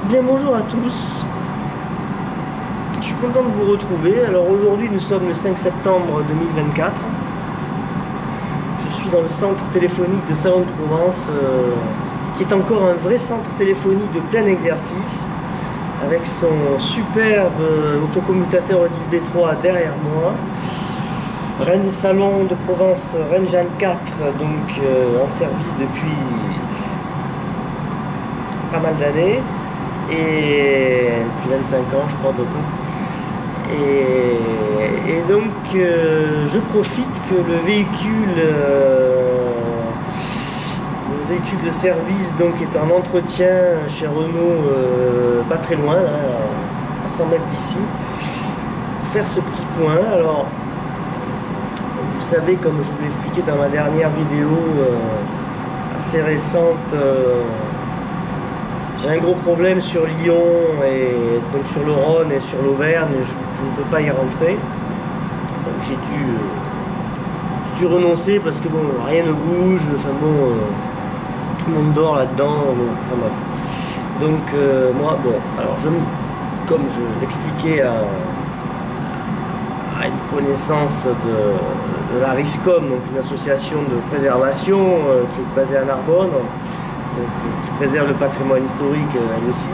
Bien, bonjour à tous. Je suis content de vous retrouver. Alors aujourd'hui, nous sommes le 5 septembre 2024. Je suis dans le centre téléphonique de Salon de Provence, qui est encore un vrai centre téléphonique de plein exercice, avec son superbe autocommutateur 10B3 derrière moi. Rennes Salon de Provence, Rennes Jeanne 4, donc en service depuis pas mal d'années. Et depuis 25 ans, je crois, beaucoup. Et donc, je profite que le véhicule de service donc, est en entretien chez Renault, pas très loin, là, à 100 mètres d'ici, pour faire ce petit point. Alors, vous savez, comme je vous l'ai expliqué dans ma dernière vidéo assez récente, j'ai un gros problème sur Lyon et donc sur le Rhône et sur l'Auvergne, je ne peux pas y rentrer. Donc j'ai dû renoncer parce que bon, rien ne bouge, enfin bon, tout le monde dort là-dedans, enfin bref. Donc moi, bon, alors comme je l'expliquais à une connaissance de la RISCOM, donc une association de préservation qui est basée à Narbonne, donc, qui préserve le patrimoine historique elle aussi.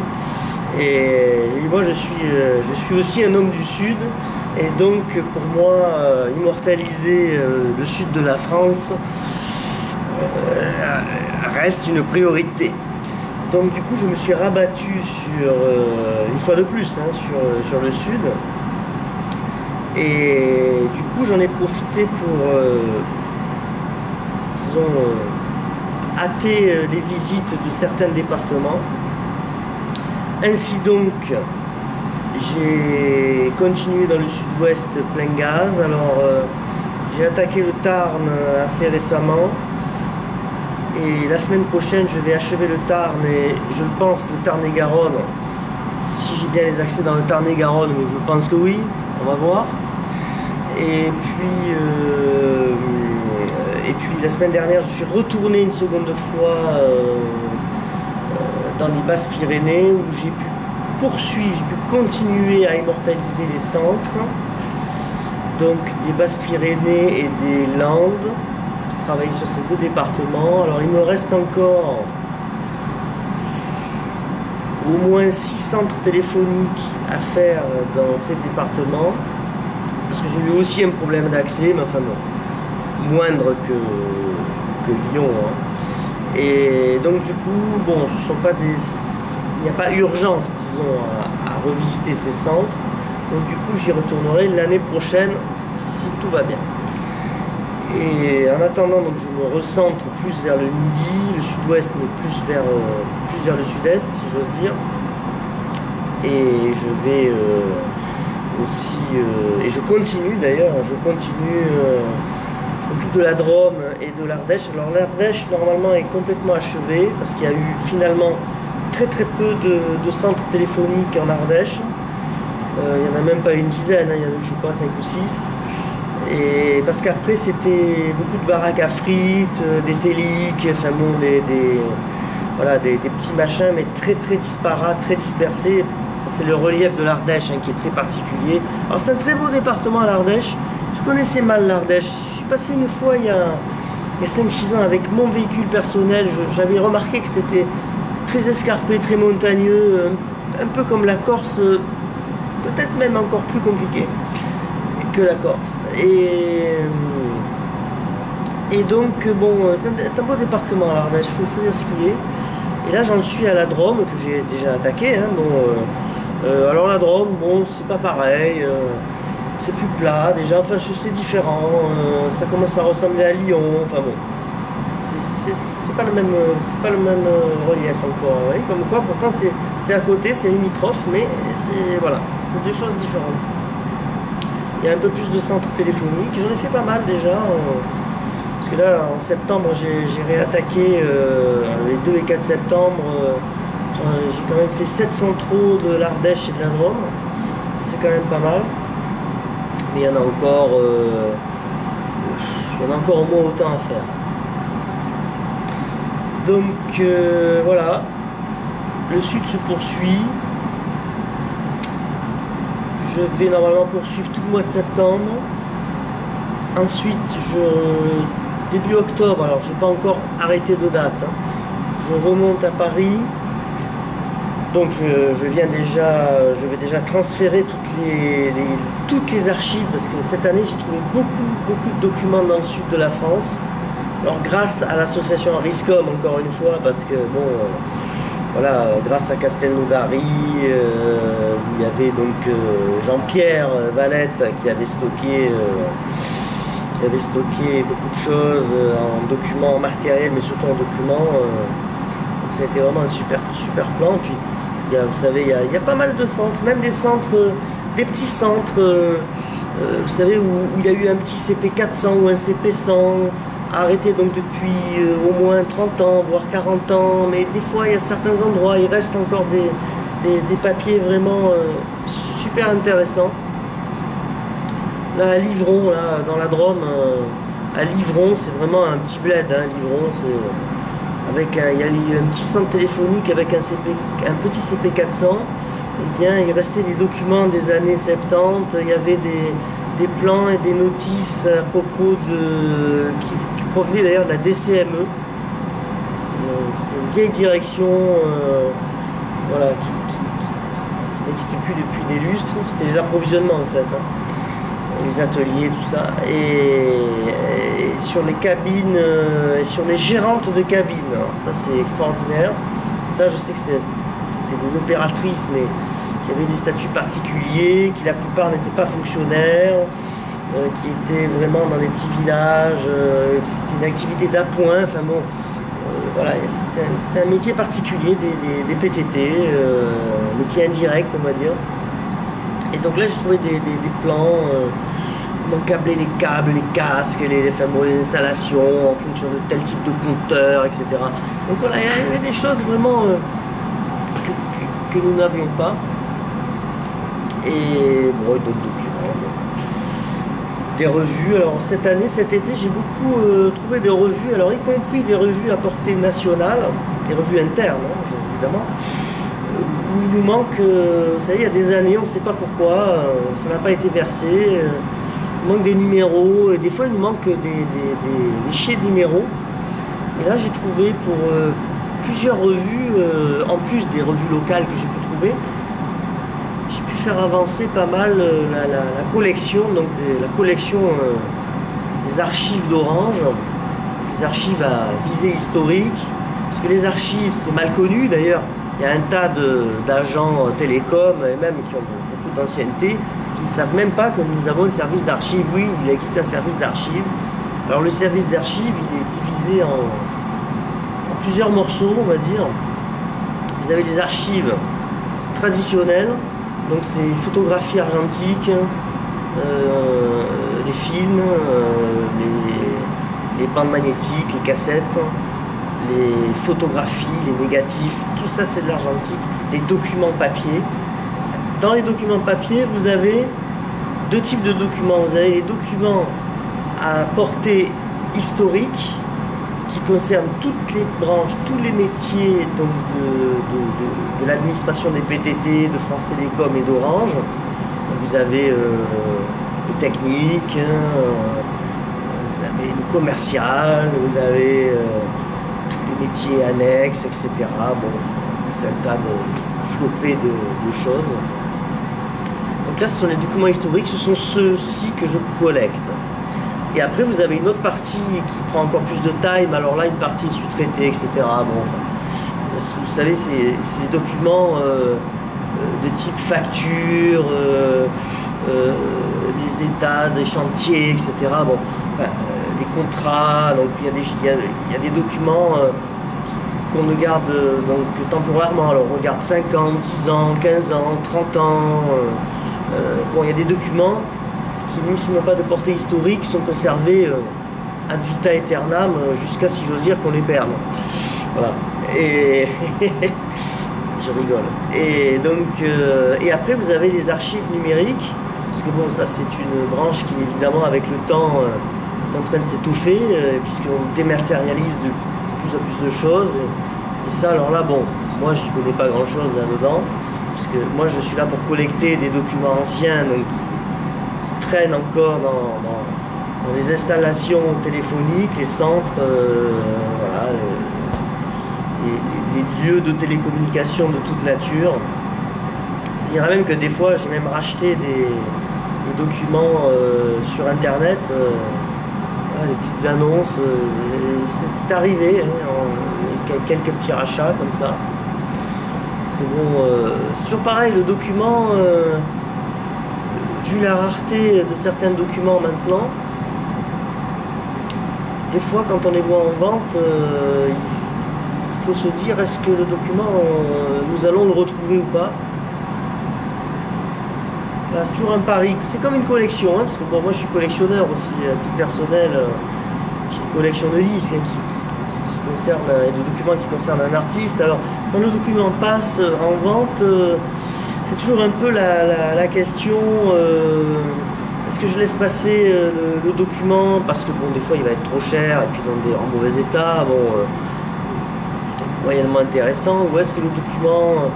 Et moi je suis aussi un homme du Sud, et donc pour moi immortaliser le sud de la France reste une priorité. Donc du coup je me suis rabattu sur, une fois de plus, hein, sur le sud. Et du coup j'en ai profité pour, disons, hâter les visites de certains départements. Ainsi donc, j'ai continué dans le sud-ouest plein gaz. Alors, j'ai attaqué le Tarn assez récemment. Et la semaine prochaine, je vais achever le Tarn et je pense le Tarn-et-Garonne. Si j'ai bien les accès dans le Tarn-et-Garonne, je pense que oui, on va voir. Et puis la semaine dernière, je suis retourné une seconde fois dans les Basses-Pyrénées où j'ai pu poursuivre, j'ai pu continuer à immortaliser les centres, donc des Basses-Pyrénées et des Landes. Je travaille sur ces deux départements. Alors il me reste encore au moins 6 centres téléphoniques à faire dans ces départements, parce que j'ai eu aussi un problème d'accès, mais enfin bon, moindre que Lyon, hein. Et donc du coup, bon, ce sont pas des... il n'y a pas urgence, disons, à revisiter ces centres. Donc du coup, j'y retournerai l'année prochaine si tout va bien. Et en attendant, donc je me recentre plus vers le midi, le sud-ouest, mais plus vers le sud-est, si j'ose dire. Et je vais aussi, et je continue d'ailleurs, je m'occupe de la Drôme et de l'Ardèche. Alors l'Ardèche normalement est complètement achevée parce qu'il y a eu finalement très peu de centres téléphoniques en Ardèche. Il n'y en a même pas une dizaine, hein, il y en a eu je sais pas 5 ou 6. Et parce qu'après c'était beaucoup de baraques à frites, des téliques, enfin bon, voilà, des petits machins, mais très disparates, très dispersés. C'est le relief de l'Ardèche, hein, qui est très particulier. Alors c'est un très beau département, l'Ardèche. Je connaissais mal l'Ardèche. Je suis passé une fois il y a 5-6 ans avec mon véhicule personnel. J'avais remarqué que c'était très escarpé, très montagneux, un peu comme la Corse, peut-être même encore plus compliqué que la Corse. Et donc, bon, c'est un beau département l'Ardèche, il faut dire ce qu'il est. Et là, j'en suis à la Drôme, que j'ai déjà attaqué, hein, bon, alors la Drôme, bon, c'est pas pareil, c'est plus plat déjà, enfin c'est différent, ça commence à ressembler à Lyon, enfin bon, c'est pas le même relief encore, vous voyez, comme quoi pourtant c'est à côté, c'est limitrophe, mais voilà, c'est deux choses différentes. Il y a un peu plus de centres téléphoniques, j'en ai fait pas mal déjà, parce que là en septembre j'ai réattaqué les 2 et 4 septembre. J'ai quand même fait 7 centraux de l'Ardèche et de la Drôme. C'est quand même pas mal. Mais il y en a encore au moins autant à faire. Donc voilà. le sud se poursuit. Je vais normalement poursuivre tout le mois de septembre. Ensuite, début octobre, alors je n'ai pas encore arrêté de date, hein, je remonte à Paris. Donc je vais déjà transférer toutes les archives, parce que cette année j'ai trouvé beaucoup de documents dans le sud de la France. Alors grâce à l'association Ariscom, encore une fois, parce que bon, voilà, grâce à Castelnaudary, il y avait donc Jean-Pierre Valette qui avait stocké beaucoup de choses en documents matériels, mais surtout en documents. Donc ça a été vraiment un super plan. Puis vous savez, il y a pas mal de centres, même des petits centres, vous savez, où il y a eu un petit CP 400 ou un CP 100, arrêté donc depuis au moins 30 ans, voire 40 ans, mais des fois, il y a certains endroits, il reste encore des papiers vraiment super intéressants. Là, à Livron, là, dans la Drôme, à Livron, c'est vraiment un petit bled, hein, Livron, c'est... il y a eu un petit centre téléphonique avec un petit CP 400. Eh bien, il restait des documents des années 70. Il y avait des plans et des notices à propos qui provenaient d'ailleurs de la DCME. C'est une vieille direction voilà, qui n'existe plus depuis des lustres. C'était les approvisionnements en fait. Hein. Les ateliers, tout ça, et sur les cabines, et sur les gérantes de cabines. Alors, ça c'est extraordinaire. Ça je sais que c'était des opératrices, mais qui avaient des statuts particuliers, qui la plupart n'étaient pas fonctionnaires, qui étaient vraiment dans des petits villages, c'était une activité d'appoint, enfin bon, voilà, c'était un métier particulier des PTT, métier indirect on va dire. Et donc là j'ai trouvé des plans, comment câbler les câbles, les casques, les installations en fonction de tel type de compteur, etc. Donc voilà, il y avait des choses vraiment que nous n'avions pas. Et bon, d'autres documents. Des revues, alors cet été, j'ai beaucoup trouvé des revues, alors y compris des revues à portée nationale, des revues internes, hein, évidemment. Où il nous manque, vous savez, il y a des années, on ne sait pas pourquoi, ça n'a pas été versé, il manque des numéros, et des fois il nous manque des chiers de numéros. Et là j'ai trouvé pour plusieurs revues, en plus des revues locales que j'ai pu trouver, j'ai pu faire avancer pas mal la collection, donc la collection des archives d'Orange, des archives à visée historique, parce que les archives c'est mal connu d'ailleurs. Il y a un tas d'agents télécoms, et même qui ont beaucoup d'ancienneté, qui ne savent même pas que nous avons un service d'archives. Oui, il existe un service d'archives. Alors le service d'archives, il est divisé en plusieurs morceaux, on va dire. Vous avez les archives traditionnelles, donc c'est photographies argentiques, les films, les bandes magnétiques, les cassettes, les photographies, les négatifs, tout ça c'est de l'argentique, les documents papier. Dans les documents papier, vous avez deux types de documents. Vous avez les documents à portée historique, qui concernent toutes les branches, tous les métiers donc de l'administration des PTT, de France Télécom et d'Orange. Vous avez le technique, vous avez le commercial, vous avez métiers annexes, etc. Bon, tout un tas de flopés de choses. Donc là, ce sont les documents historiques, ce sont ceux-ci que je collecte. Et après, vous avez une autre partie qui prend encore plus de taille, mais alors là, une partie sous-traitée, etc. Bon, enfin, vous savez, c'est des documents de type facture, les états des chantiers, etc. Bon, enfin, les contrats, donc il y a des documents qu'on ne garde donc temporairement. Alors on regarde 5 ans, 10 ans, 15 ans, 30 ans. Bon, il y a des documents qui, même s'ils n'ont pas de portée historique, sont conservés ad vitam aeternam jusqu'à, si j'ose dire, qu'on les perde. Voilà. Et je rigole. Et donc, et après vous avez les archives numériques, parce que bon, ça c'est une branche qui évidemment avec le temps est en train de s'étouffer, puisqu'on dématérialise de plus en plus de choses. Et ça, alors là, bon, moi j'y connais pas grand chose là-dedans, parce que moi je suis là pour collecter des documents anciens donc, qui traînent encore dans les installations téléphoniques, les centres, voilà, les lieux de télécommunication de toute nature. Je dirais même que des fois j'ai même racheté des documents sur internet, voilà, des petites annonces, c'est arrivé, hein, quelques petits rachats comme ça. Parce que bon, c'est toujours pareil, le document, vu la rareté de certains documents maintenant, des fois quand on les voit en vente, il faut se dire est-ce que le document, nous allons le retrouver ou pas. C'est toujours un pari, c'est comme une collection, hein, parce que bon, moi je suis collectionneur aussi à titre personnel, j'ai une collection de disques hein, qui concerne, et de documents qui concernent un artiste. Alors quand le document passe en vente, c'est toujours un peu la question, est-ce que je laisse passer le document parce que bon des fois il va être trop cher et puis en mauvais état, bon, moyennement intéressant, ou est-ce que le document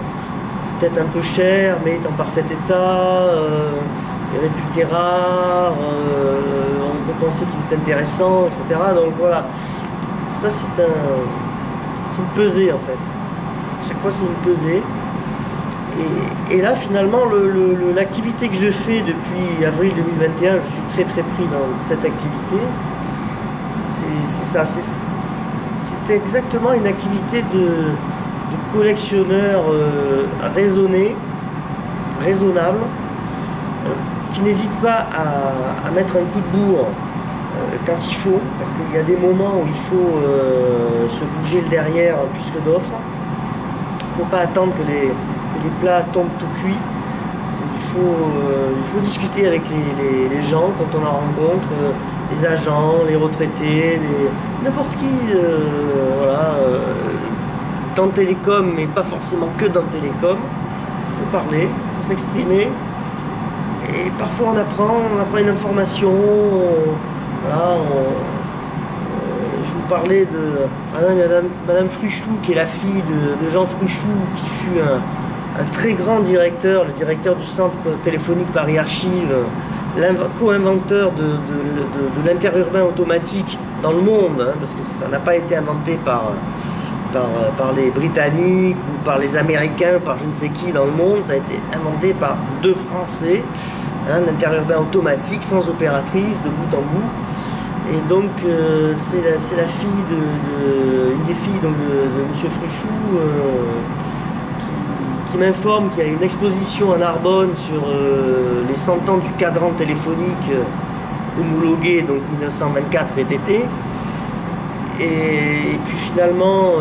peut-être un peu cher, mais est en parfait état, est réputé rare, on peut penser qu'il est intéressant, etc. Donc voilà, ça c'est une pesée en fait. Chaque fois c'est une pesée. Et là finalement, l'activité que je fais depuis avril 2021, je suis très très pris dans cette activité. C'est ça, c'est exactement une activité de collectionneur raisonnable, qui n'hésite pas à mettre un coup de bourre quand il faut, parce qu'il y a des moments où il faut se bouger le derrière plus que d'autres. Il ne faut pas attendre que les plats tombent tout cuits. Il faut discuter avec les gens quand on en rencontre, les agents, les retraités, n'importe qui, voilà. Dans le télécom, mais pas forcément que dans le télécom. Il faut parler, il faut s'exprimer. Et parfois on apprend une information. Voilà, je vous parlais de Madame Fruchou, qui est la fille de Jean Fruchou, qui fut un très grand directeur, le directeur du centre téléphonique Paris Archives, co-inventeur de l'interurbain automatique dans le monde, hein, parce que ça n'a pas été inventé par les Britanniques ou par les Américains, par je ne sais qui dans le monde. Ça a été inventé par 2 Français, hein, l'interurbain automatique sans opératrice de bout en bout. Et donc c'est la fille une des filles donc, de M. Fruchou qui m'informe qu'il y a une exposition à Narbonne sur les 100 ans du cadran téléphonique homologué, donc 1924 PTT. Et puis finalement,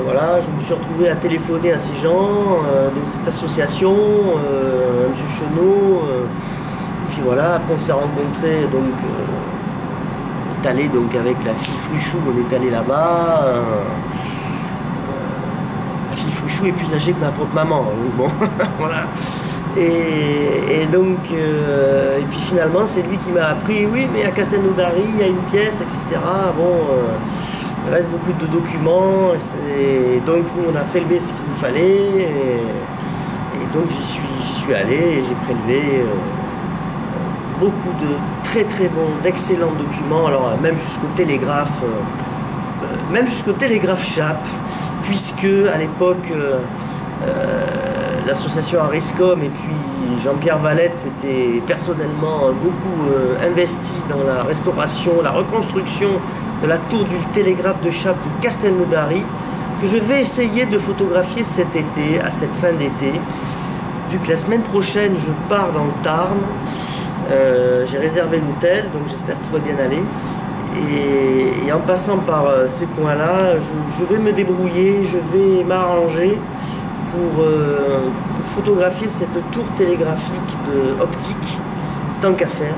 voilà, je me suis retrouvé à téléphoner à ces gens de cette association, M. Chenot, et puis voilà, après on s'est rencontrés, donc on est allé donc avec la fille Fruchou, on est allé là-bas. La fille Fruchou est plus âgée que ma propre maman, donc bon, voilà. Et donc, et puis finalement, c'est lui qui m'a appris, oui, mais à Castelnaudary, il y a une pièce, etc. Bon, il reste beaucoup de documents, donc nous, on a prélevé ce qu'il nous fallait, et donc j'y suis allé, et j'ai prélevé beaucoup de très très bons, d'excellents documents, alors même jusqu'au télégraphe Chap, puisque à l'époque, l'association Ariscom et puis Jean-Pierre Valette s'étaient personnellement beaucoup investis dans la restauration, la reconstruction de la tour du télégraphe de Chap de Castelnaudary, que je vais essayer de photographier cet été, à cette fin d'été, vu que la semaine prochaine je pars dans le Tarn. J'ai réservé l'hôtel, donc j'espère que tout va bien aller. Et en passant par ces coins-là, je vais me débrouiller, je vais m'arranger pour photographier cette tour télégraphique optique, tant qu'à faire,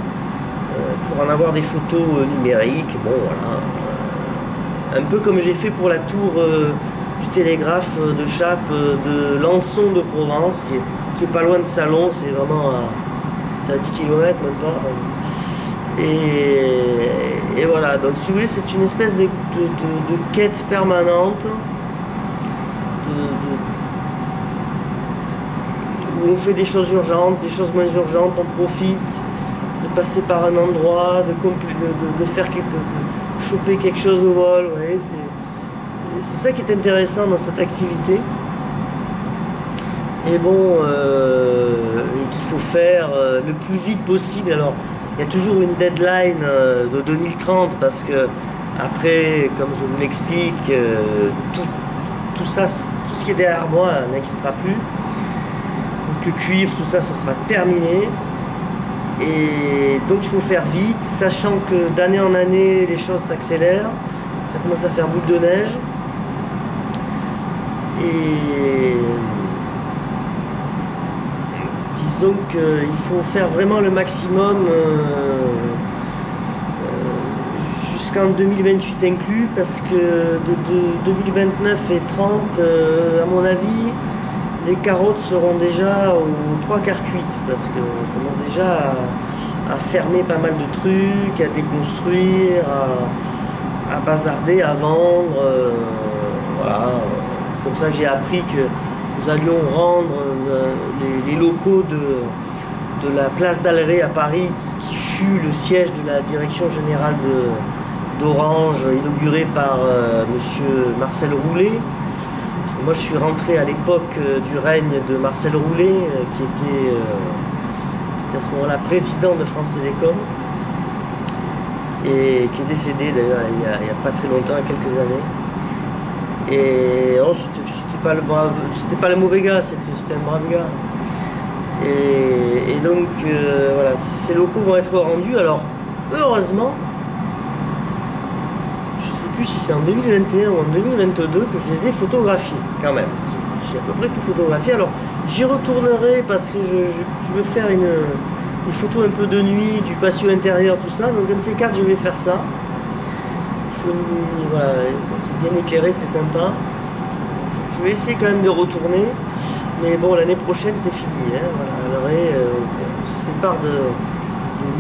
pour en avoir des photos numériques. Bon, voilà. Un peu comme j'ai fait pour la tour du télégraphe de Chap de Lançon de Provence, qui est pas loin de Salon, c'est vraiment à 10 km, même pas. Et voilà, donc si vous voulez, c'est une espèce de quête permanente où on fait des choses urgentes, des choses moins urgentes, on profite de passer par un endroit, de faire de choper quelque chose au vol. Vous voyez, c'est ça qui est intéressant dans cette activité. Et bon, et qu'il faut faire le plus vite possible. Alors, il y a toujours une deadline de 2030 parce que après, comme je vous l'explique, tout ça, tout ce qui est derrière moi n'existera plus. Donc le cuivre, tout ça, ce sera terminé. Et donc il faut faire vite, sachant que d'année en année, les choses s'accélèrent. Ça commence à faire boule de neige. Et disons qu'il faut faire vraiment le maximum jusqu'en 2028 inclus, parce que de 2029 et 30, à mon avis, les carottes seront déjà aux 3/4 cuites, parce qu'on commence déjà à fermer pas mal de trucs, à déconstruire, à bazarder, à vendre. Voilà. C'est comme ça que j'ai appris que nous allions rendre les locaux de la place d'Allery à Paris, qui fut le siège de la direction générale d'Orange, inauguré par monsieur Marcel Roulet. Moi je suis rentré à l'époque du règne de Marcel Roulet, qui était à ce moment-là président de France Télécom, et qui est décédé d'ailleurs il y a pas très longtemps, il y a quelques années. Et oh, c'était pas le mauvais gars, c'était un brave gars. Et donc voilà, ces locaux vont être rendus. Alors heureusement, je sais plus si c'est en 2021 ou en 2022 que je les ai photographiés quand même. J'ai à peu près tout photographié. Alors j'y retournerai parce que je veux faire une photo un peu de nuit du patio intérieur, tout ça. Donc un de ces quatre, je vais faire ça. Voilà, c'est bien éclairé, c'est sympa. Je vais essayer quand même de retourner, mais bon, l'année prochaine c'est fini. Hein, voilà, on se sépare de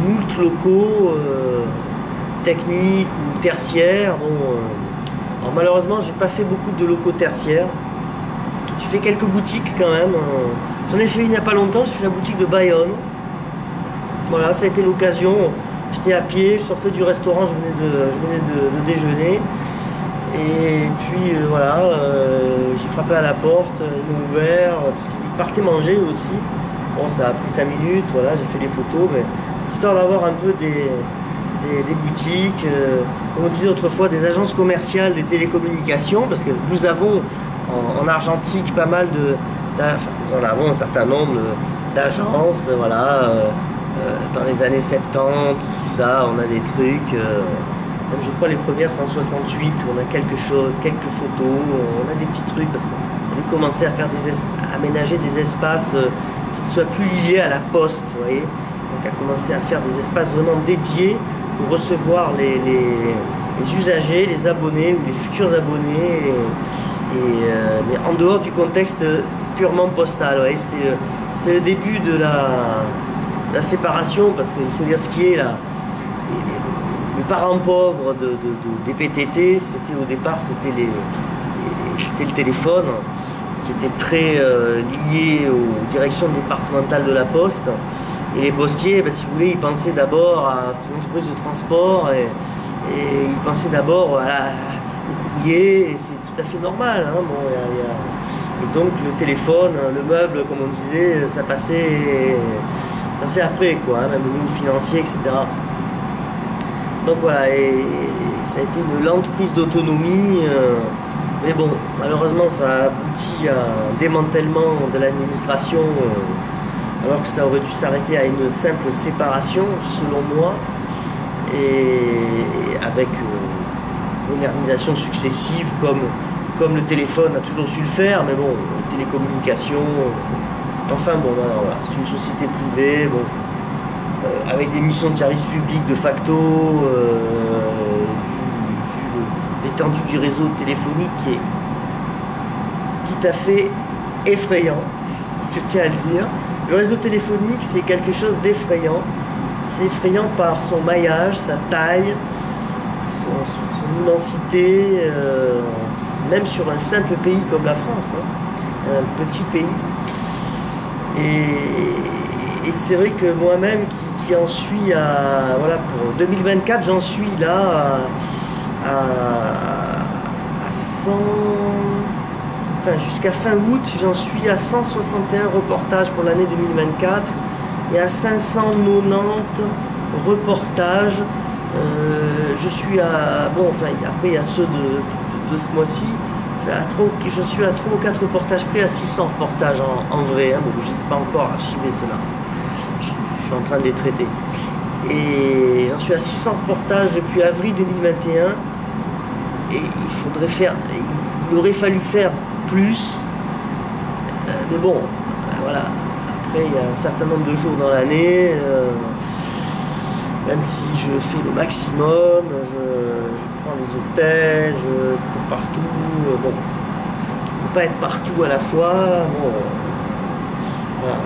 moult locaux techniques ou tertiaires. Bon, alors malheureusement, j'ai pas fait beaucoup de locaux tertiaires. J'ai fait quelques boutiques quand même. J'en ai fait une il n'y a pas longtemps. J'ai fait la boutique de Bayonne. Voilà, ça a été l'occasion. J'étais à pied, je sortais du restaurant, je venais de déjeuner. Et puis voilà, j'ai frappé à la porte, ils m'ont ouvert, parce qu'ils partaient manger aussi. Bon, ça a pris 5 minutes, voilà, j'ai fait des photos, mais histoire d'avoir un peu des boutiques, comme on disait autrefois, des agences commerciales des télécommunications, parce que nous avons en argentique pas mal enfin, nous en avons un certain nombre d'agences, voilà. Dans les années 70, tout ça, on a des trucs, même je crois les premières 168, on a quelque chose, quelques photos, on a des petits trucs, parce qu'on a commencé à faire aménager des espaces qui ne soient plus liés à la poste, vous voyez. Donc à commencer à faire des espaces vraiment dédiés pour recevoir les usagers, les abonnés ou les futurs abonnés, mais en dehors du contexte purement postal, vous voyez. C'était le début de la séparation, parce qu'il faut dire ce qui est là. Le parent pauvre des PTT, au départ c'était le téléphone, qui était très lié aux directions départementales de la Poste. Et les postiers, ben, si vous voulez, ils pensaient d'abord à une entreprise de transport, et ils pensaient d'abord au courrier, et c'est tout à fait normal. Hein. Bon, et donc le téléphone, le meuble, comme on disait, ça passait après, quoi, hein, même au niveau financier, etc. Donc voilà, et ça a été une lente prise d'autonomie, mais bon, malheureusement ça a abouti à un démantèlement de l'administration, alors que ça aurait dû s'arrêter à une simple séparation, selon moi, et avec modernisation successive, comme le téléphone a toujours su le faire, mais bon, les télécommunications, enfin bon, voilà, c'est une société privée, bon, avec des missions de service public de facto, vu l'étendue du réseau téléphonique qui est tout à fait effrayant, je tiens à le dire. Le réseau téléphonique, c'est quelque chose d'effrayant. C'est effrayant par son maillage, sa taille, son immensité, même sur un simple pays comme la France, hein, un petit pays. Et c'est vrai que moi-même qui en suis à, voilà, pour 2024, j'en suis là à 100, enfin jusqu'à fin août, j'en suis à 161 reportages pour l'année 2024 et à 590 reportages. Je suis à, bon, enfin après il y a ceux de ce mois-ci. Je suis à 3 ou 4 reportages près, à 600 reportages en vrai, hein, donc je ne sais pas encore archiver cela. Je suis en train de les traiter. Et j'en suis à 600 reportages depuis avril 2021. Et il aurait fallu faire plus. Mais bon, voilà. Après, il y a un certain nombre de jours dans l'année. Même si je fais le maximum, je prends les hôtels, je cours partout. Bon, on ne peut pas être partout à la fois. Bon, voilà.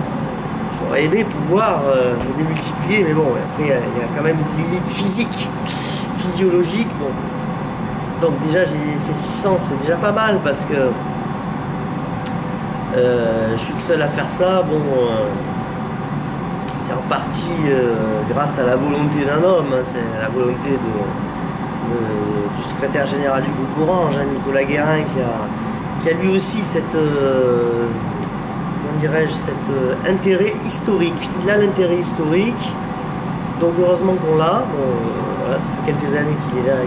J'aurais aimé pouvoir me démultiplier, mais bon, après il y a quand même une limite physique, physiologique. Bon. Donc déjà j'ai fait 600, c'est déjà pas mal parce que je suis le seul à faire ça. Bon, c'est en partie grâce à la volonté d'un homme, hein, c'est la volonté du secrétaire général du groupe Orange, hein, Nicolas Guérin, qui a lui aussi cette, comment dirais-je, cet intérêt historique. Il a l'intérêt historique, donc heureusement qu'on l'a. Bon, voilà, ça fait quelques années qu'il est là,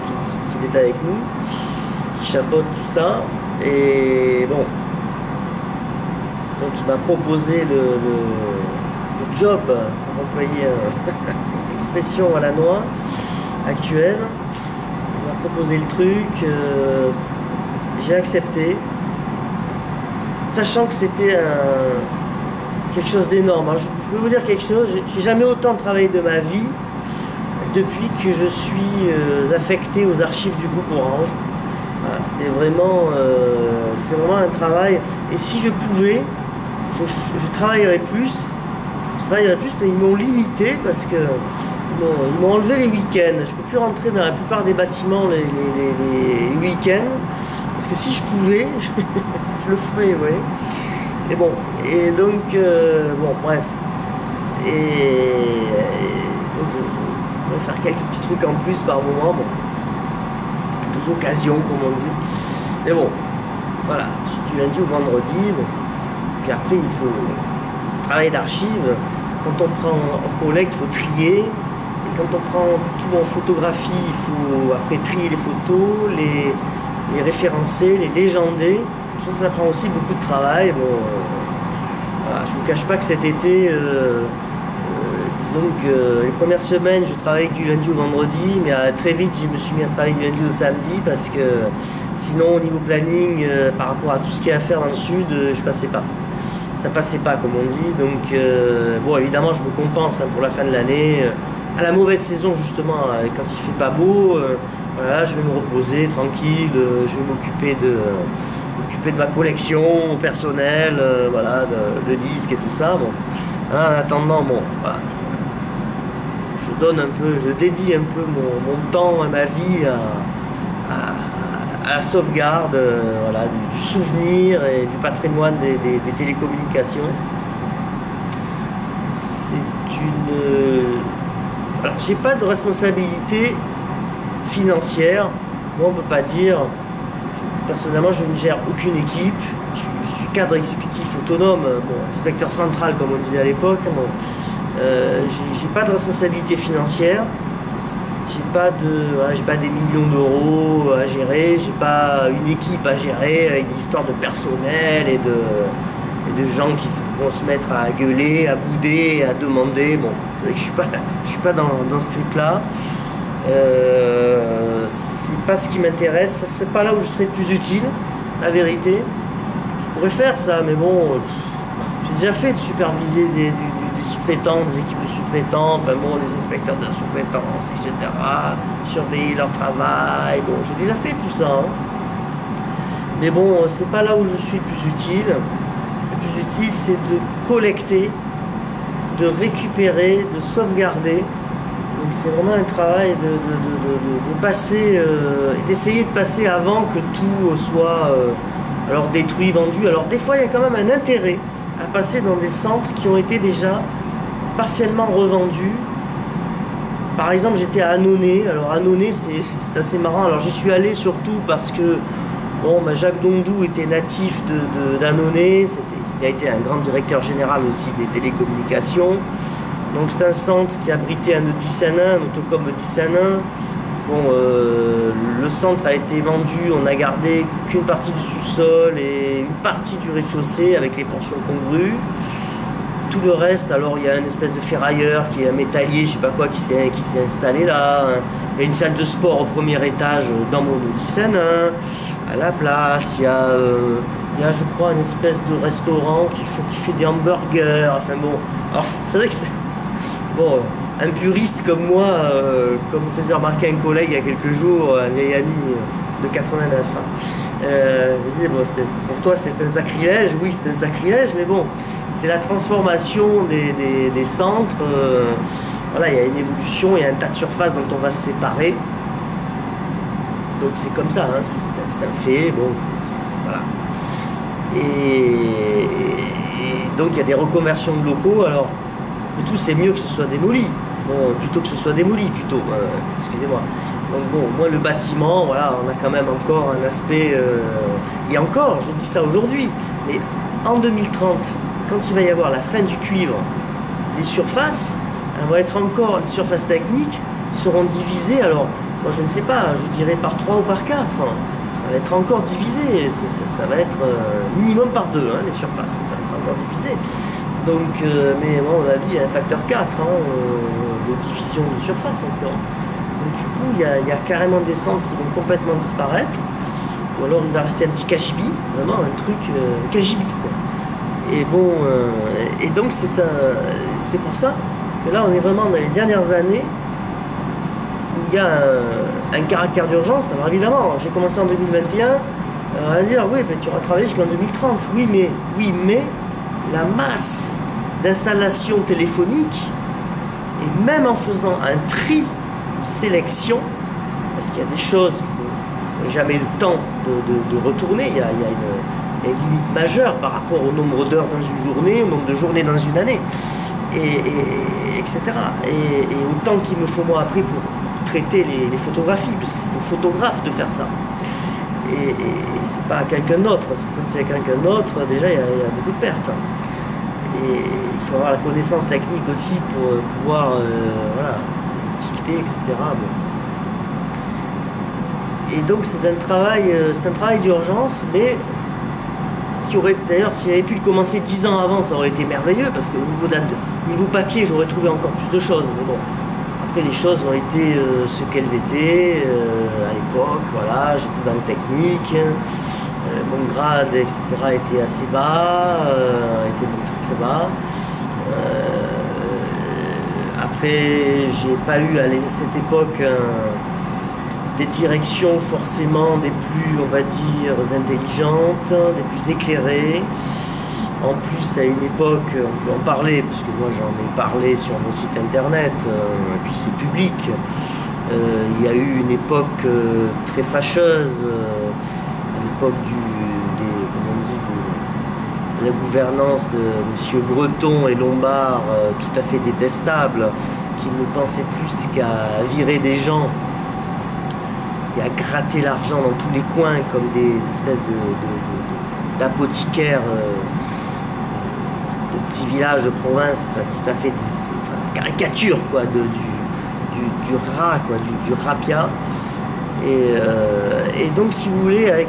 qu'il est avec nous, qui chapeaute tout ça, et bon, donc il m'a proposé le job, pour employer une expression à la noix actuelle. Il m'a proposé le truc, j'ai accepté, sachant que c'était quelque chose d'énorme. Je peux vous dire quelque chose, j'ai jamais autant travaillé de ma vie depuis que je suis affecté aux archives du groupe Orange. Voilà, c'était vraiment, c'est vraiment un travail, et si je pouvais, je travaillerais plus. Mais ils m'ont limité parce que ils m'ont enlevé les week-ends. Je ne peux plus rentrer dans la plupart des bâtiments les week-ends. Parce que si je pouvais, je le ferais, vous voyez. Et bon, et donc, bon, bref. Et donc, je vais faire quelques petits trucs en plus par moment. Bon, des occasions, comme on dit. Mais bon, voilà, du lundi au vendredi. Bon. Puis après, il faut travailler d'archives. Quand on prend en collecte, il faut trier. Et quand on prend tout en photographie, il faut après trier les photos, les référencer, les légender. Tout ça, ça prend aussi beaucoup de travail. Bon, voilà, je ne vous cache pas que cet été, disons que les premières semaines, je travaillais du lundi au vendredi, mais très vite, je me suis mis à travailler du lundi au samedi parce que sinon, au niveau planning, par rapport à tout ce qu'il y a à faire dans le sud, je passais pas. Ça passait pas, comme on dit. Donc, bon, évidemment, je me compense hein, pour la fin de l'année. À la mauvaise saison, justement, quand il fait pas beau, voilà, je vais me reposer tranquille. Je vais m'occuper de ma collection personnelle, voilà, de disques et tout ça. Bon, alors, en attendant, bon, voilà, je donne un peu, je dédie un peu mon temps, ma vie à la sauvegarde voilà, du souvenir et du patrimoine des télécommunications. C'est une... Alors, j'ai pas de responsabilité financière. Moi, on ne peut pas dire... Personnellement, je ne gère aucune équipe. Je suis cadre exécutif autonome, bon, inspecteur central, comme on disait à l'époque. Bon, j'ai pas de responsabilité financière. J'ai pas des millions d'euros à gérer, j'ai pas une équipe à gérer avec des histoires de personnel et de gens qui vont se mettre à gueuler, à bouder, à demander. Bon, c'est vrai que je suis pas dans ce trip-là. C'est pas ce qui m'intéresse, ça serait pas là où je serais le plus utile, la vérité. Je pourrais faire ça, mais bon, j'ai déjà fait de superviser des sous-traitants, des équipes de sous-traitants, enfin bon, des inspecteurs de sous-traitance, etc. Surveiller leur travail, bon, j'ai déjà fait tout ça. Hein. Mais bon, c'est pas là où je suis le plus utile. Le plus utile, c'est de collecter, de récupérer, de sauvegarder. Donc c'est vraiment un travail de passer, d'essayer de passer avant que tout soit alors détruit, vendu. Alors des fois, il y a quand même un intérêt à passer dans des centres qui ont été déjà partiellement revendus. Par exemple, j'étais à Annonay. Alors Annonay, c'est assez marrant. Alors j'y suis allé surtout parce que bon, Jacques Dondou était natif d'Annonay. Il a été un grand directeur général aussi des télécommunications. Donc c'est un centre qui abritait un Audi-Sanin, un Autocom Audi-Sanin. Bon, le centre a été vendu, on a gardé qu'une partie du sous-sol et une partie du rez-de-chaussée avec les portions congrues. Tout le reste, alors il y a une espèce de ferrailleur qui est un métallier, je sais pas quoi, qui s'est installé là. Il y a une salle de sport au premier étage dans mon Audi-Sanin. À la place, il y a je crois une espèce de restaurant qui fait des hamburgers. Enfin bon, alors c'est vrai que c'est bon, un puriste comme moi, comme me faisait remarquer un collègue il y a quelques jours, un vieil ami de 89. Me disait, bon, pour toi c'est un sacrilège, oui c'est un sacrilège, mais bon, c'est la transformation des centres. Voilà, il y a une évolution, il y a un tas de surfaces dont on va se séparer. Donc c'est comme ça, hein, c'est un fait, bon, voilà. Et donc il y a des reconversions de locaux, alors après tout c'est mieux que ce soit démoli, bon, plutôt que ce soit démoli, plutôt, excusez-moi. Donc bon, moi le bâtiment, voilà, on a quand même encore un aspect, et encore, je dis ça aujourd'hui, mais en 2030, quand il va y avoir la fin du cuivre, les surfaces, elles vont être encore, les surfaces techniques seront divisées, alors moi je ne sais pas, je dirais par 3 ou par 4, hein. Ça va être encore divisé, ça va être minimum par 2, hein, les surfaces, ça va être encore divisé. Donc, mais bon, à mon avis, il y a un facteur 4 hein, de division de surface encore. Donc du coup, il y a carrément des centres qui vont complètement disparaître, ou alors il va rester un petit cachibi, vraiment un truc cagibi, quoi. Et bon, et donc c'est pour ça que là, on est vraiment dans les dernières années où il y a un caractère d'urgence. Alors évidemment, j'ai commencé en 2021 à dire, oui, ben, tu auras travaillé jusqu'en 2030. Oui, mais la masse d'installations téléphoniques, et même en faisant un tri, une sélection, parce qu'il y a des choses que je n'ai jamais eu le temps de retourner, il y a une limite majeure par rapport au nombre d'heures dans une journée, au nombre de journées dans une année, etc. Et au temps qu'il me faut moi après pour traiter les photographies, puisque c'est au photographe de faire ça. Et c'est pas à quelqu'un d'autre, parce que quand c'est à quelqu'un d'autre, déjà il y a beaucoup de pertes. Et il faut avoir la connaissance technique aussi pour pouvoir voilà, dicter, etc. Bon. Et donc c'est un travail d'urgence, mais qui aurait d'ailleurs, s'il avait pu le commencer 10 ans avant, ça aurait été merveilleux, parce que au niveau papier, j'aurais trouvé encore plus de choses. Mais bon, après les choses ont été ce qu'elles étaient à l'époque. Voilà, j'étais dans le technique, mon grade, etc. était assez bas, était très très bas. Après, j'ai pas eu à cette époque des directions forcément des plus, on va dire, intelligentes, des plus éclairées. En plus, à une époque, on peut en parler, parce que moi j'en ai parlé sur mon site internet, et puis c'est public. Il y a eu une époque très fâcheuse, à l'époque de la gouvernance de M. Breton et Lombard, tout à fait détestable, qui ne pensaient plus qu'à virer des gens et à gratter l'argent dans tous les coins comme des espèces d'apothicaires de petits villages de province, tout à fait caricature quoi, du rat, quoi, du rapia. Et donc si vous voulez, à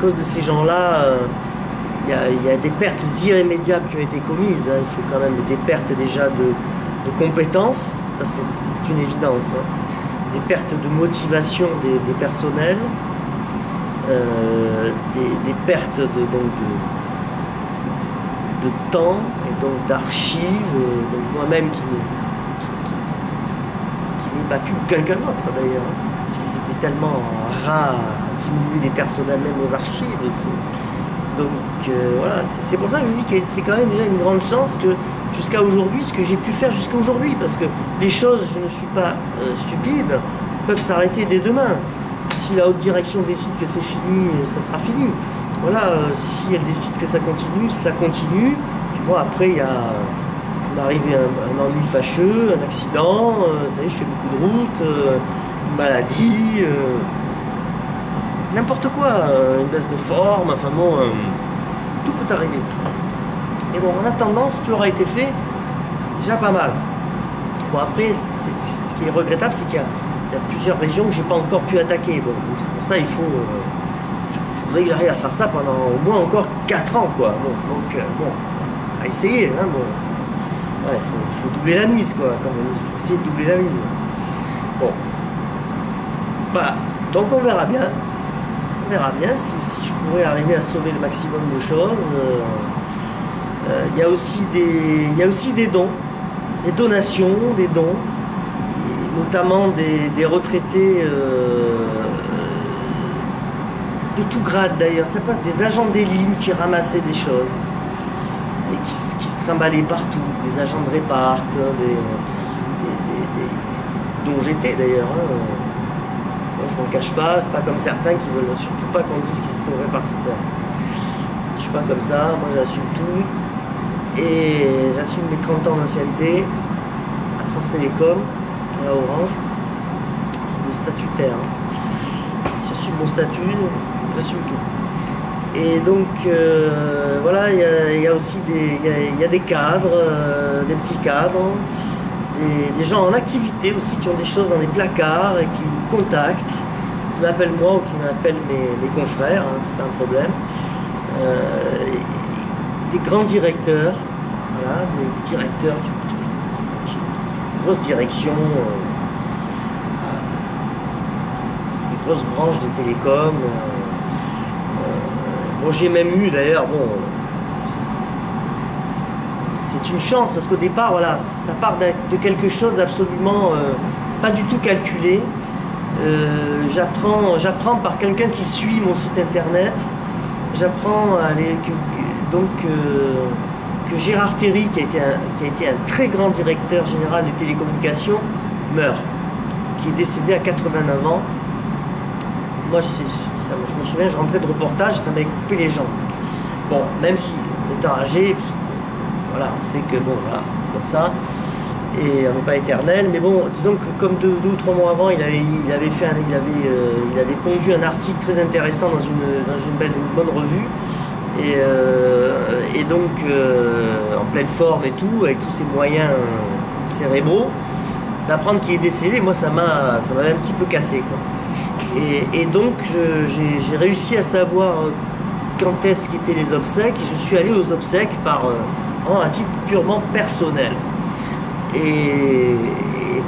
cause de ces gens-là, il y a des pertes irrémédiables qui ont été commises, hein. Il faut quand même des pertes déjà de compétences, ça c'est une évidence, hein. Des pertes de motivation des personnels, des pertes de temps et donc d'archives, donc moi-même qui n'ai pas pu, ou quelqu'un d'autre d'ailleurs, hein, parce que c'était tellement rare à diminuer les personnels même aux archives aussi. Donc voilà, c'est pour ça que je dis que c'est quand même déjà une grande chance que jusqu'à aujourd'hui, ce que j'ai pu faire jusqu'à aujourd'hui, parce que les choses, je ne suis pas stupide, peuvent s'arrêter dès demain. Si la haute direction décide que c'est fini, ça sera fini. Voilà, si elle décide que ça continue, ça continue. Bon, après, m'est arrivé un ennui fâcheux, un accident, ça y est, je fais beaucoup de route, une maladie, n'importe quoi, une baisse de forme, enfin bon, tout peut arriver. Et bon, en attendant, ce qui aura été fait, c'est déjà pas mal. Bon, après, ce qui est regrettable, c'est qu'il y a plusieurs régions que j'ai pas encore pu attaquer. Bon, donc c'est pour ça il faudrait que j'arrive à faire ça pendant au moins encore 4 ans, quoi. Bon, donc, bon, à essayer, hein, bon. Ouais, faut doubler la mise, quoi, comme on dit. Faut essayer de doubler la mise. Bon. Voilà. Donc on verra bien. On verra bien si je pourrais arriver à sauver le maximum de choses. Il y a aussi des dons, des donations, des dons, et notamment des retraités de tout grade d'ailleurs. C'est pas des agents des lignes qui ramassaient des choses, qui se trimballaient partout, des agents de répart, dont j'étais d'ailleurs. Hein. Moi, je m'en cache pas, c'est pas comme certains qui veulent surtout pas qu'on dise qu'ils étaient répartiteurs. Je suis pas comme ça, moi j'assume tout. Et j'assume mes 30 ans d'ancienneté à France Télécom et à Orange. C'est le statutaire. Hein. J'assume mon statut, j'assume tout. Et donc voilà, il y a aussi des cadres, des petits cadres, des gens en activité aussi qui ont des choses dans des placards et qui me contactent, qui m'appellent moi ou qui m'appellent mes confrères, hein, c'est pas un problème. Des grands directeurs, voilà, des directeurs de grosses directions, des grosses branches des télécoms. Bon, j'ai même eu d'ailleurs, bon, c'est une chance parce qu'au départ, voilà, ça part de quelque chose d'absolument pas du tout calculé. J'apprends par quelqu'un qui suit mon site internet. J'apprends que Gérard Terry, qui a été un très grand directeur général des télécommunications, meurt, qui est décédé à 89 ans. Moi, je me souviens, je rentrais de reportage, ça m'avait coupé les jambes. Bon, même si, étant âgé, voilà, on sait que bon, voilà, c'est comme ça, et on n'est pas éternel, mais bon, disons que comme 2 ou 3 mois avant, il avait pondu un article très intéressant dans une bonne revue, et donc en pleine forme et tout, avec tous ses moyens cérébraux, d'apprendre qu'il est décédé, moi ça m'avait un petit peu cassé, quoi. Et donc j'ai réussi à savoir quand est-ce qu'étaient les obsèques, et je suis allé aux obsèques à titre purement personnel. Et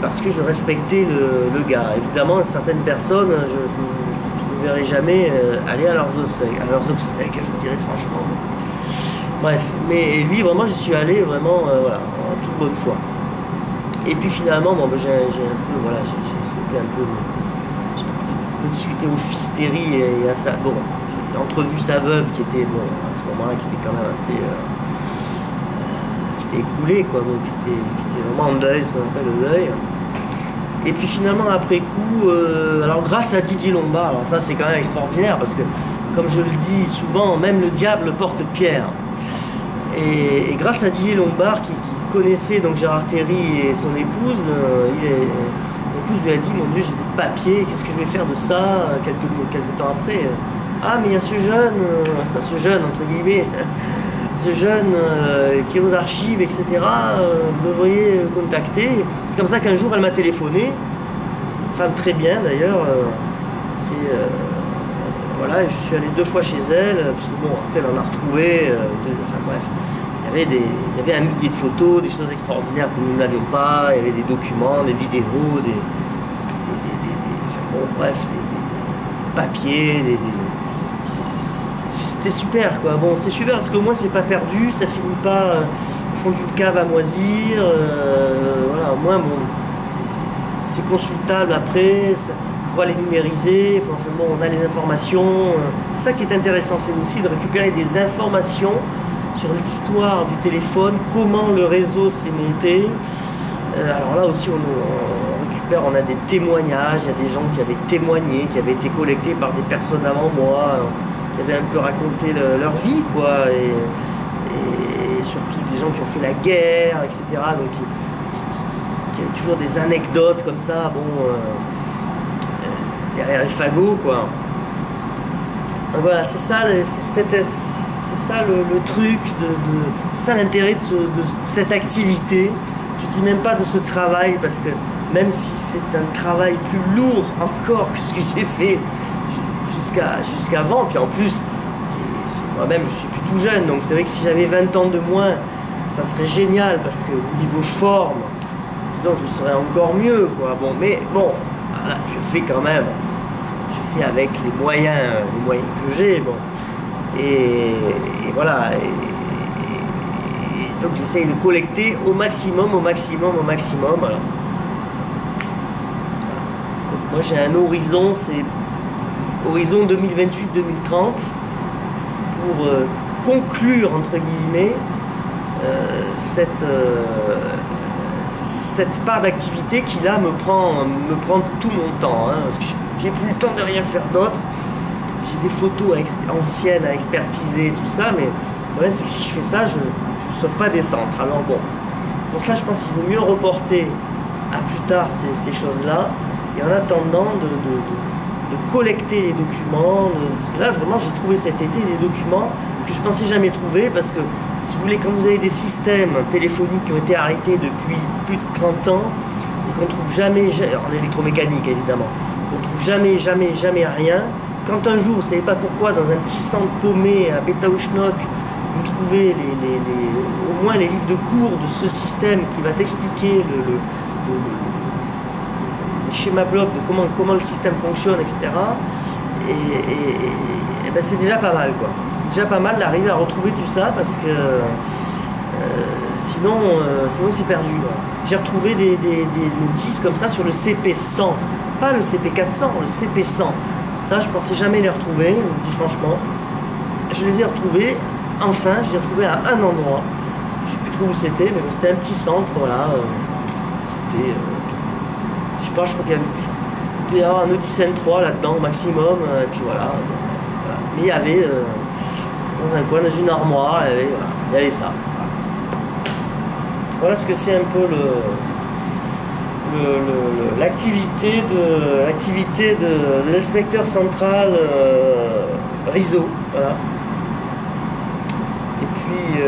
parce que je respectais le gars. Évidemment, certaines personnes, je ne verrai jamais aller à leurs obsèques, je dirais franchement. Bref, mais lui, vraiment, je suis allé vraiment voilà, en toute bonne foi. Et puis finalement, bon, j'ai un peu, voilà, c'était un peu, j'ai un peu discuté au fils Terry et à ça. Bon, j'ai entrevu sa veuve qui était, bon, à ce moment-là, qui était quand même assez. Écroulé, quoi, donc qui était vraiment en deuil, ce qu'on appelle le deuil. Et puis finalement après coup, alors grâce à Didier Lombard, alors ça c'est quand même extraordinaire parce que comme je le dis souvent, même le diable porte pierre. Et grâce à Didier Lombard qui connaissait donc Gérard Terry et son épouse, l'épouse lui a dit: mon Dieu, j'ai des papiers, qu'est-ce que je vais faire de ça quelques temps après. Ah mais il y a ce jeune entre guillemets, ce jeune qui est aux archives, etc., vous devriez contacter. C'est comme ça qu'un jour elle m'a téléphoné, une femme très bien d'ailleurs, voilà, je suis allé 2 fois chez elle, parce que bon, après elle en a retrouvé, enfin bref, il y avait un millier de photos, des choses extraordinaires que nous n'avions pas, il y avait des documents, des vidéos, enfin bon, bref, des papiers, c'était super, quoi. Bon, c'était super parce qu'au moins c'est pas perdu, ça finit pas au fond d'une cave à moisir, voilà, au moins bon, c'est consultable après, on va les numériser, enfin, bon, on a les informations, c'est ça qui est intéressant, c'est aussi de récupérer des informations sur l'histoire du téléphone, comment le réseau s'est monté. Alors là aussi on récupère, on a des témoignages, il y a des gens qui avaient témoigné, qui avaient été collectés par des personnes avant moi, qui avaient un peu raconté leur vie, quoi, et surtout des gens qui ont fait la guerre, etc. Donc il y a toujours des anecdotes comme ça, bon, derrière les fagots, quoi. Donc voilà, c'est ça, le truc, c'est ça l'intérêt de cette activité. Je dis même pas de ce travail, parce que même si c'est un travail plus lourd encore que ce que j'ai fait jusqu'avant, puis en plus, moi-même je suis plus tout jeune, donc c'est vrai que si j'avais 20 ans de moins, ça serait génial, parce que au niveau forme, disons, je serais encore mieux, quoi. Bon, mais bon, voilà, je fais quand même, je fais avec les moyens que j'ai, bon. Et voilà. Et donc j'essaye de collecter au maximum. Alors, moi j'ai un horizon, c'est horizon 2028-2030 pour conclure entre guillemets cette part d'activité qui là me prend tout mon temps, hein, parce que j'ai plus le temps de rien faire d'autre. J'ai des photos anciennes à expertiser, tout ça, mais ouais, c'est que si je fais ça, je ne sauve pas des centres. Alors bon, pour ça, je pense qu'il vaut mieux reporter à plus tard ces choses-là, et en attendant de collecter les documents, parce que là, vraiment, j'ai trouvé cet été des documents que je pensais jamais trouver, parce que, si vous voulez, quand vous avez des systèmes téléphoniques qui ont été arrêtés depuis plus de 30 ans, et qu'on trouve jamais, en électromécanique évidemment, qu'on trouve jamais rien. Quand un jour, vous ne savez pas pourquoi, dans un petit centre paumé à Betaouchnok, vous trouvez au moins les livres de cours de ce système qui va t'expliquer le schéma bloc de comment le système fonctionne, etc. Et ben c'est déjà pas mal, quoi. C'est déjà pas mal d'arriver à retrouver tout ça, parce que sinon c'est perdu. J'ai retrouvé des notices comme ça sur le CP100, pas le CP400, le CP100. Ça, je pensais jamais les retrouver, je vous le dis franchement. Je les ai retrouvés, enfin, je les ai retrouvés à un endroit. Je ne sais plus trop où c'était, mais bon, c'était un petit centre, voilà. C'était, je sais pas, je crois qu'il y avait un Odyssey 3 là-dedans, au maximum, et puis voilà. Mais il y avait, dans un coin, dans une armoire, il y avait ça. Voilà ce que c'est un peu l'activité de l'inspecteur central Rizzo, voilà. Et puis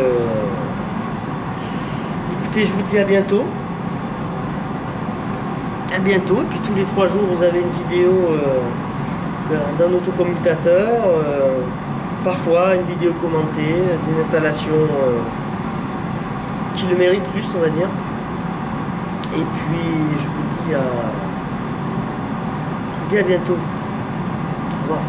écoutez, je vous dis à bientôt, et puis tous les 3 jours vous avez une vidéo d'un autocommutateur, parfois une vidéo commentée, d'une installation qui le mérite plus, on va dire. Et puis je vous dis à bientôt. Au revoir.